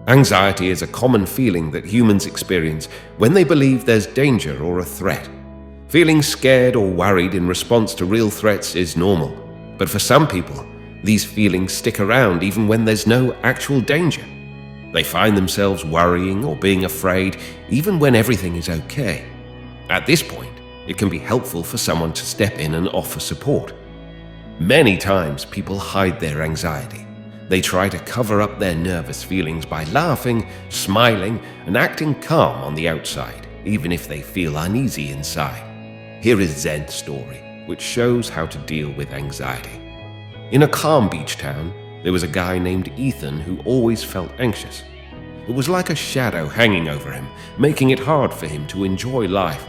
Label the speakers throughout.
Speaker 1: Anxiety is a common feeling that humans experience when they believe there's danger or a threat. Feeling scared or worried in response to real threats is normal, but for some people, these feelings stick around even when there's no actual danger. They find themselves worrying or being afraid even when everything is okay. At this point, it can be helpful for someone to step in and offer support. Many times people hide their anxiety. They try to cover up their nervous feelings by laughing, smiling, and acting calm on the outside, even if they feel uneasy inside. Here is Zen Story, which shows how to deal with anxiety. In a calm beach town, there was a guy named Ethan who always felt anxious. It was like a shadow hanging over him, making it hard for him to enjoy life.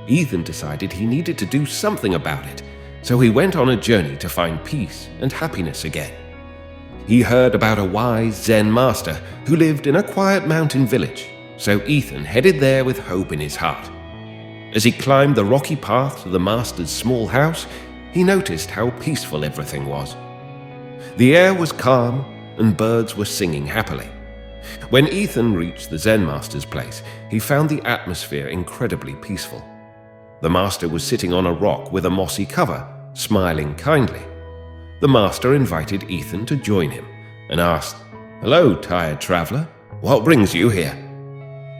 Speaker 1: Ethan decided he needed to do something about it, so he went on a journey to find peace and happiness again. He heard about a wise Zen master who lived in a quiet mountain village, so Ethan headed there with hope in his heart. As he climbed the rocky path to the master's small house, he noticed how peaceful everything was. The air was calm and birds were singing happily. When Ethan reached the Zen master's place, he found the atmosphere incredibly peaceful. The master was sitting on a rock with a mossy cover, smiling kindly. The master invited Ethan to join him and asked, "Hello, tired traveler. What brings you here?"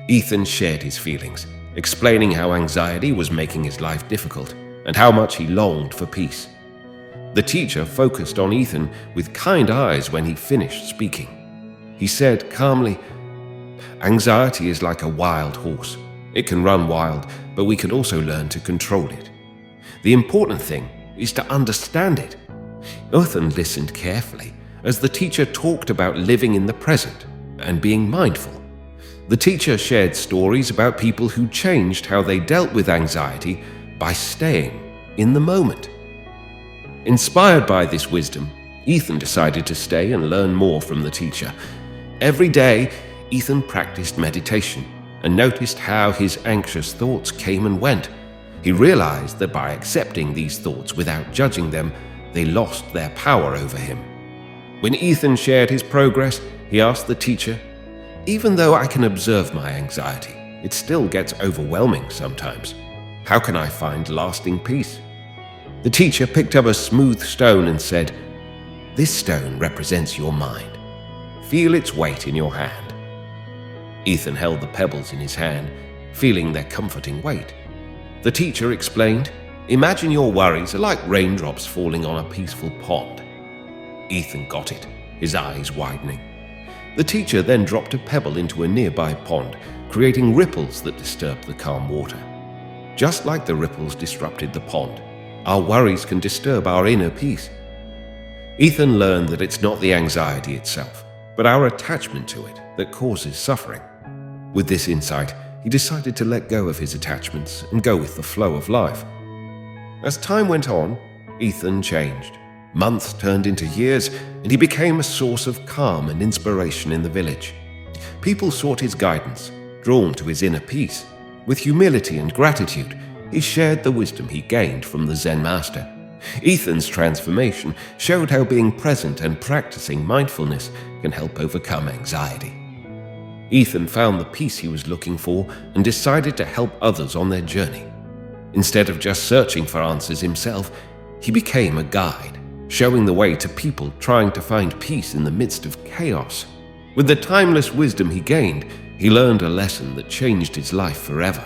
Speaker 1: Ethan shared his feelings, explaining how anxiety was making his life difficult and how much he longed for peace. The teacher focused on Ethan with kind eyes when he finished speaking. He said calmly, "Anxiety is like a wild horse. It can run wild, but we can also learn to control it. The important thing is to understand it." Ethan listened carefully as the teacher talked about living in the present and being mindful. The teacher shared stories about people who changed how they dealt with anxiety by staying in the moment. Inspired by this wisdom, Ethan decided to stay and learn more from the teacher. Every day, Ethan practiced meditation and noticed how his anxious thoughts came and went. He realized that by accepting these thoughts without judging them, they lost their power over him. When Ethan shared his progress, he asked the teacher, "Even though I can observe my anxiety, it still gets overwhelming sometimes. How can I find lasting peace?" The teacher picked up a smooth stone and said, "This stone represents your mind. Feel its weight in your hand." Ethan held the pebbles in his hand, feeling their comforting weight. The teacher explained, "Imagine your worries are like raindrops falling on a peaceful pond." Ethan got it, his eyes widening. The teacher then dropped a pebble into a nearby pond, creating ripples that disturbed the calm water. Just like the ripples disrupted the pond, our worries can disturb our inner peace. Ethan learned that it's not the anxiety itself, but our attachment to it that causes suffering. With this insight, he decided to let go of his attachments and go with the flow of life. As time went on, Ethan changed. Months turned into years, and he became a source of calm and inspiration in the village. People sought his guidance, drawn to his inner peace. With humility and gratitude, he shared the wisdom he gained from the Zen master. Ethan's transformation showed how being present and practicing mindfulness can help overcome anxiety. Ethan found the peace he was looking for and decided to help others on their journey. Instead of just searching for answers himself, he became a guide, showing the way to people trying to find peace in the midst of chaos. With the timeless wisdom he gained, he learned a lesson that changed his life forever.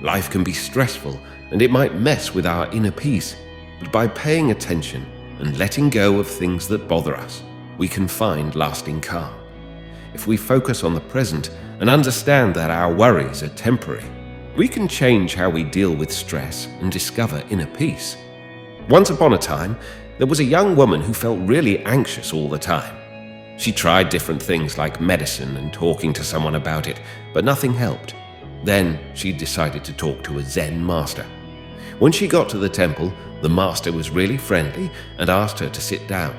Speaker 1: Life can be stressful and it might mess with our inner peace, but by paying attention and letting go of things that bother us, we can find lasting calm. If we focus on the present and understand that our worries are temporary, we can change how we deal with stress and discover inner peace. Once upon a time, there was a young woman who felt really anxious all the time. She tried different things like medicine and talking to someone about it, but nothing helped. Then she decided to talk to a Zen master. When she got to the temple, the master was really friendly and asked her to sit down.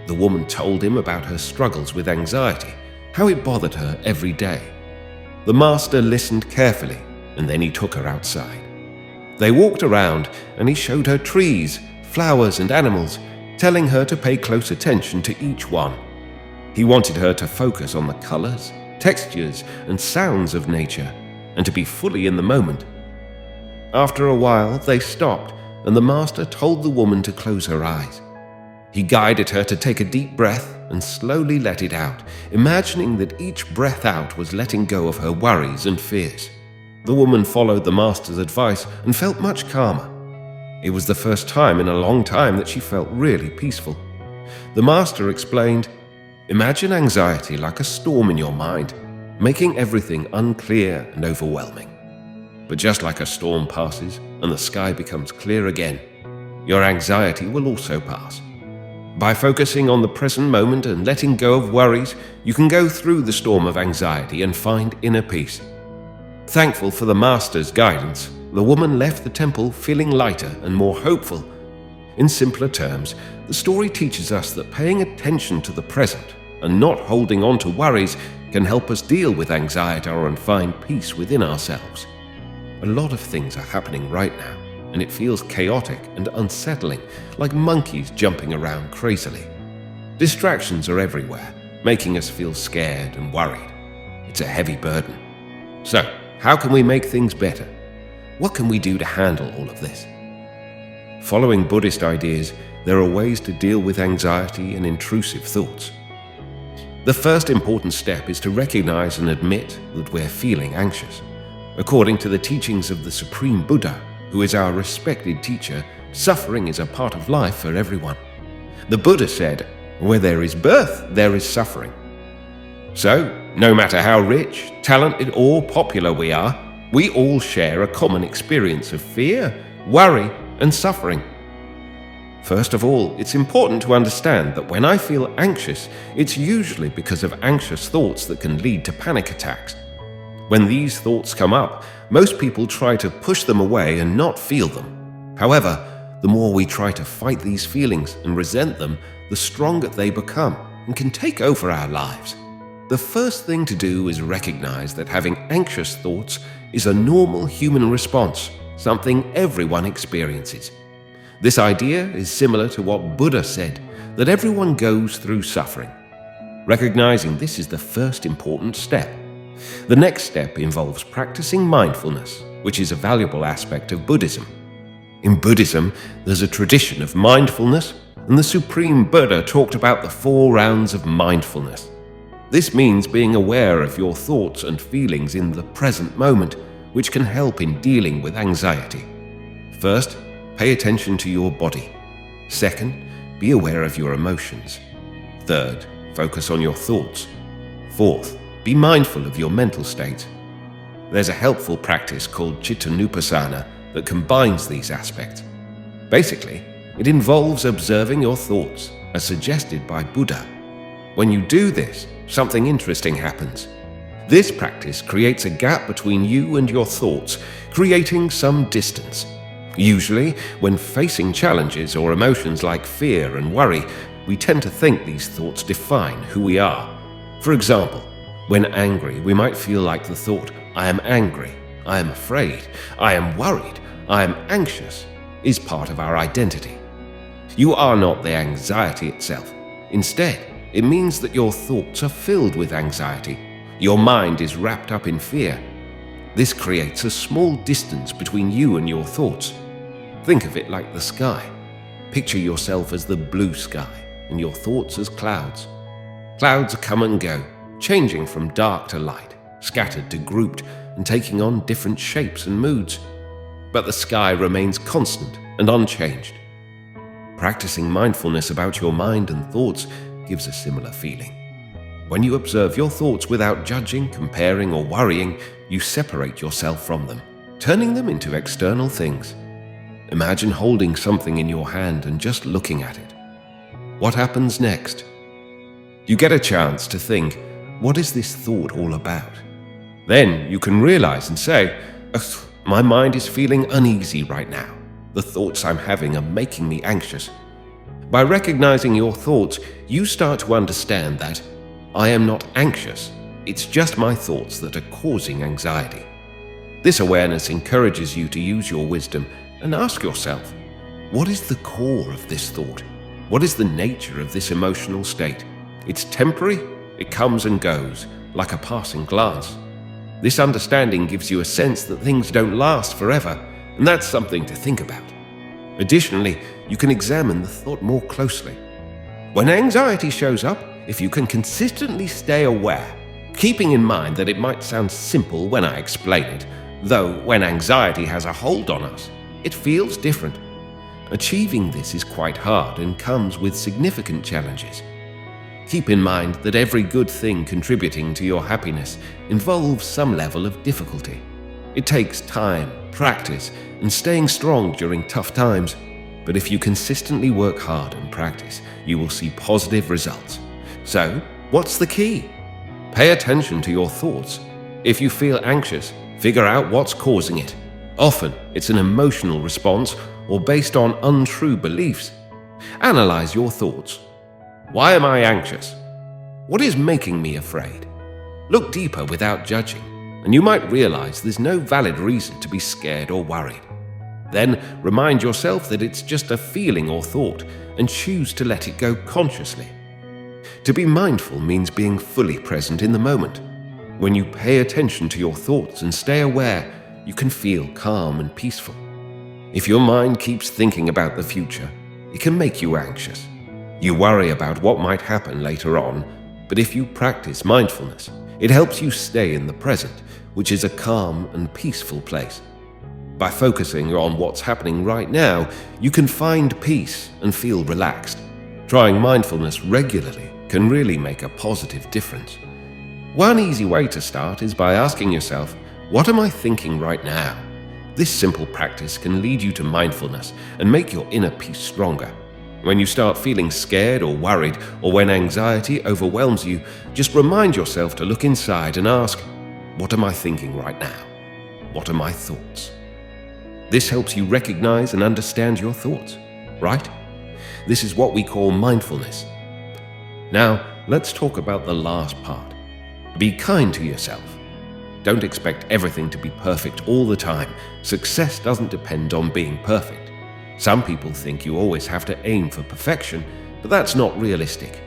Speaker 1: The woman told him about her struggles with anxiety, how it bothered her every day. The master listened carefully, and then he took her outside. They walked around, and he showed her trees, flowers, and animals, telling her to pay close attention to each one. He wanted her to focus on the colors, textures, and sounds of nature, and to be fully in the moment. After a while, they stopped, and the master told the woman to close her eyes. He guided her to take a deep breath and slowly let it out, imagining that each breath out was letting go of her worries and fears. The woman followed the master's advice and felt much calmer. It was the first time in a long time that she felt really peaceful. The master explained, "Imagine anxiety like a storm in your mind, making everything unclear and overwhelming. But just like a storm passes and the sky becomes clear again, your anxiety will also pass. By focusing on the present moment and letting go of worries, you can go through the storm of anxiety and find inner peace." Thankful for the master's guidance, the woman left the temple feeling lighter and more hopeful. In simpler terms, the story teaches us that paying attention to the present and not holding on to worries can help us deal with anxiety and find peace within ourselves. A lot of things are happening right now, and it feels chaotic and unsettling, like monkeys jumping around crazily. Distractions are everywhere, making us feel scared and worried. It's a heavy burden. So, how can we make things better? What can we do to handle all of this? Following Buddhist ideas, there are ways to deal with anxiety and intrusive thoughts. The first important step is to recognize and admit that we're feeling anxious. According to the teachings of the Supreme Buddha, who is our respected teacher, suffering is a part of life for everyone. The Buddha said, "Where there is birth, there is suffering." So, no matter how rich, talented, or popular we are, we all share a common experience of fear, worry, and suffering. First of all, it's important to understand that when I feel anxious, it's usually because of anxious thoughts that can lead to panic attacks. When these thoughts come up, most people try to push them away and not feel them. However, the more we try to fight these feelings and resent them, the stronger they become and can take over our lives. The first thing to do is recognize that having anxious thoughts is a normal human response, something everyone experiences. This idea is similar to what Buddha said, that everyone goes through suffering. Recognizing this is the first important step. The next step involves practicing mindfulness, which is a valuable aspect of Buddhism. In Buddhism, there's a tradition of mindfulness, and the Supreme Buddha talked about the 4 rounds of mindfulness. This means being aware of your thoughts and feelings in the present moment, which can help in dealing with anxiety. First, pay attention to your body. Second, be aware of your emotions. Third, focus on your thoughts. Fourth, be mindful of your mental state. There's a helpful practice called Chittanupassana that combines these aspects. Basically, it involves observing your thoughts, as suggested by Buddha. When you do this, something interesting happens. This practice creates a gap between you and your thoughts, creating some distance. Usually, when facing challenges or emotions like fear and worry, we tend to think these thoughts define who we are. For example, when angry, we might feel like the thought, "I am angry, I am afraid, I am worried, I am anxious," is part of our identity. You are not the anxiety itself. Instead, it means that your thoughts are filled with anxiety. Your mind is wrapped up in fear. This creates a small distance between you and your thoughts. Think of it like the sky. Picture yourself as the blue sky and your thoughts as clouds. Clouds come and go, changing from dark to light, scattered to grouped, and taking on different shapes and moods. But the sky remains constant and unchanged. Practicing mindfulness about your mind and thoughts gives a similar feeling. When you observe your thoughts without judging, comparing, or worrying, you separate yourself from them, turning them into external things. Imagine holding something in your hand and just looking at it. What happens next? You get a chance to think, what is this thought all about? Then you can realize and say, my mind is feeling uneasy right now. The thoughts I'm having are making me anxious. By recognizing your thoughts, you start to understand that I am not anxious. It's just my thoughts that are causing anxiety. This awareness encourages you to use your wisdom and ask yourself, what is the core of this thought? What is the nature of this emotional state? It's temporary, it comes and goes, like a passing glance. This understanding gives you a sense that things don't last forever, and that's something to think about. Additionally, you can examine the thought more closely. When anxiety shows up, if you can consistently stay aware, keeping in mind that it might sound simple when I explain it, though when anxiety has a hold on us, it feels different. Achieving this is quite hard and comes with significant challenges. Keep in mind that every good thing contributing to your happiness involves some level of difficulty. It takes time, practice, and staying strong during tough times. But if you consistently work hard and practice, you will see positive results. So, what's the key? Pay attention to your thoughts. If you feel anxious, figure out what's causing it. Often, it's an emotional response or based on untrue beliefs. Analyze your thoughts. Why am I anxious? What is making me afraid? Look deeper without judging, and you might realize there's no valid reason to be scared or worried. Then remind yourself that it's just a feeling or thought, and choose to let it go consciously. To be mindful means being fully present in the moment. When you pay attention to your thoughts and stay aware, you can feel calm and peaceful. If your mind keeps thinking about the future, it can make you anxious. You worry about what might happen later on, but if you practice mindfulness, it helps you stay in the present, which is a calm and peaceful place. By focusing on what's happening right now, you can find peace and feel relaxed. Trying mindfulness regularly can really make a positive difference. One easy way to start is by asking yourself, what am I thinking right now? This simple practice can lead you to mindfulness and make your inner peace stronger. When you start feeling scared or worried, or when anxiety overwhelms you, just remind yourself to look inside and ask, what am I thinking right now? What are my thoughts? This helps you recognize and understand your thoughts, right? This is what we call mindfulness. Now, let's talk about the last part. Be kind to yourself. Don't expect everything to be perfect all the time. Success doesn't depend on being perfect. Some people think you always have to aim for perfection, but that's not realistic.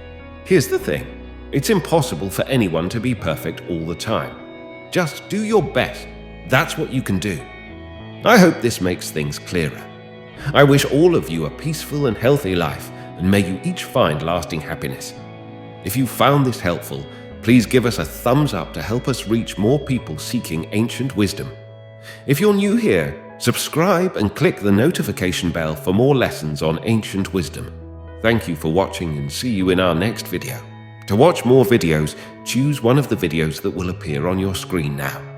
Speaker 1: Here's the thing. It's impossible for anyone to be perfect all the time. Just do your best. That's what you can do. I hope this makes things clearer. I wish all of you a peaceful and healthy life, and may you each find lasting happiness. If you found this helpful, please give us a thumbs up to help us reach more people seeking ancient wisdom. If you're new here, subscribe and click the notification bell for more lessons on ancient wisdom. Thank you for watching, and see you in our next video. To watch more videos, choose one of the videos that will appear on your screen now.